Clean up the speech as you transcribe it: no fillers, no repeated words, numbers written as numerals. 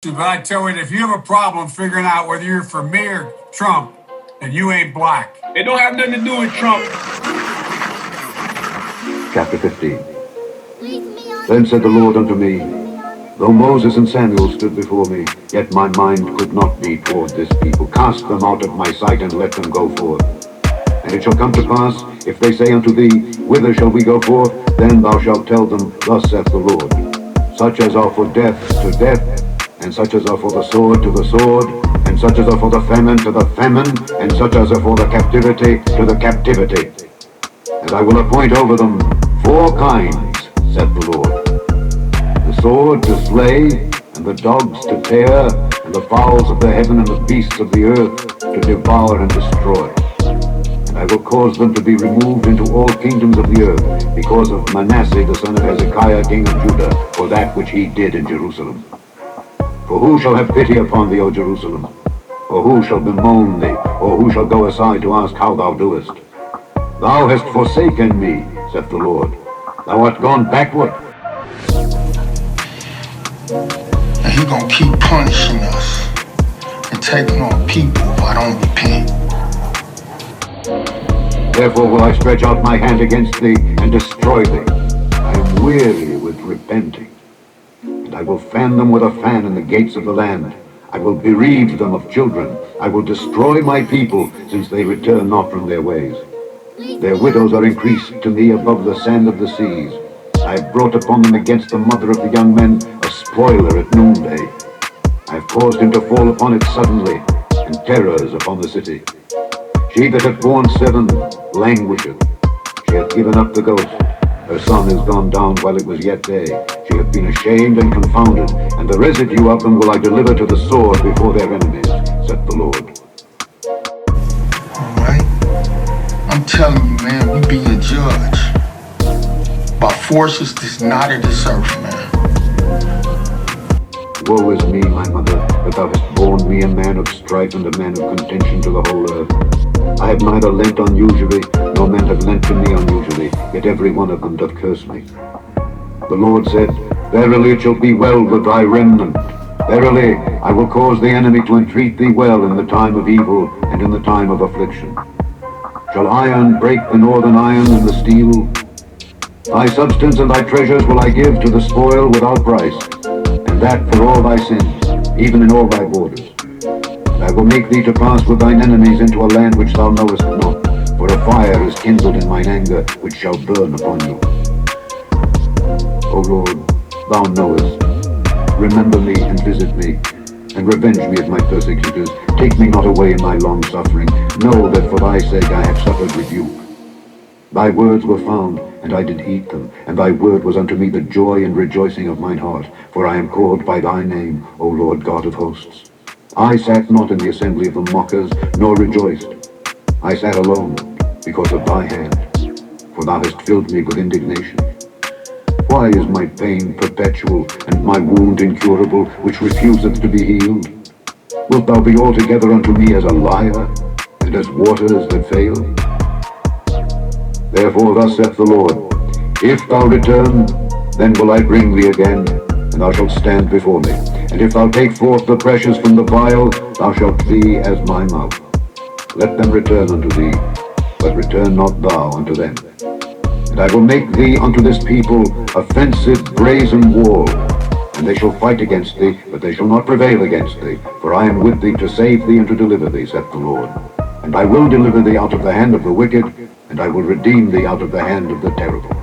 But I tell you, if you have a problem figuring out whether you're for me or Trump, then you ain't black. It don't have nothing to do with Trump. Chapter 15. Then said the Lord unto me, Though Moses and Samuel stood before me, yet my mind could not be toward this people. Cast them out of my sight, and let them go forth. And it shall come to pass, if they say unto thee, Whither shall we go forth? Then thou shalt tell them, Thus saith the Lord, Such as are for death, to death, and such as are for the sword, to the sword, and such as are for the famine, to the famine, and such as are for the captivity, to the captivity. And I will appoint over them 4 kinds, saith the Lord. The sword to slay, and the dogs to tear, and the fowls of the heaven and the beasts of the earth to devour and destroy. And I will cause them to be removed into all kingdoms of the earth, because of Manasseh the son of Hezekiah king of Judah, for that which he did in Jerusalem. For who shall have pity upon thee, O Jerusalem? Or who shall bemoan thee? Or who shall go aside to ask how thou doest? Thou hast forsaken me, saith the Lord. Thou art gone backward. And he gonna keep punishing us and taking our people if I don't repent. Therefore will I stretch out my hand against thee and destroy thee. I am weary with repenting. And I will fan them with a fan in the gates of the land. I will bereave them of children. I will destroy my people, since they return not from their ways. Their widows are increased to me above the sand of the seas. I have brought upon them against the mother of the young men a spoiler at noonday. I have caused him to fall upon it suddenly, and terrors upon the city. She that hath borne 7 languisheth. She hath given up the ghost. Her son is gone down while it was yet day. She hath been ashamed and confounded, and the residue of them will I deliver to the sword before their enemies, saith the Lord. Alright? I'm telling you, man, we be a judge. By forces that's not of this earth, man. Woe is me, my mother, that thou hast borne me a man of strife and a man of contention to the whole earth. I have neither lent unusually, nor men have lent to me unusually, yet every one of them doth curse me. The Lord said, Verily it shall be well with thy remnant. Verily I will cause the enemy to entreat thee well in the time of evil and in the time of affliction. Shall iron break the northern iron and the steel? Thy substance and thy treasures will I give to the spoil without price, and that for all thy sins, even in all thy borders. And I will make thee to pass with thine enemies into a land which thou knowest not, for a fire is kindled in mine anger, which shall burn upon you. O Lord, thou knowest. Remember me and visit me, and revenge me of my persecutors. Take me not away in my long suffering. Know that for thy sake I have suffered rebuke. Thy words were found, and I did eat them, and thy word was unto me the joy and rejoicing of mine heart, for I am called by thy name, O Lord God of hosts. I sat not in the assembly of the mockers, nor rejoiced. I sat alone, because of thy hand, for thou hast filled me with indignation. Why is my pain perpetual, and my wound incurable, which refuseth to be healed? Wilt thou be altogether unto me as a liar, and as waters that fail? Therefore thus saith the Lord, If thou return, then will I bring thee again, and thou shalt stand before me. And if thou take forth the precious from the vial, thou shalt be as my mouth. Let them return unto thee, but return not thou unto them. And I will make thee unto this people a fenced brazen wall, and they shall fight against thee, but they shall not prevail against thee. For I am with thee to save thee and to deliver thee, saith the Lord. And I will deliver thee out of the hand of the wicked, and I will redeem thee out of the hand of the terrible.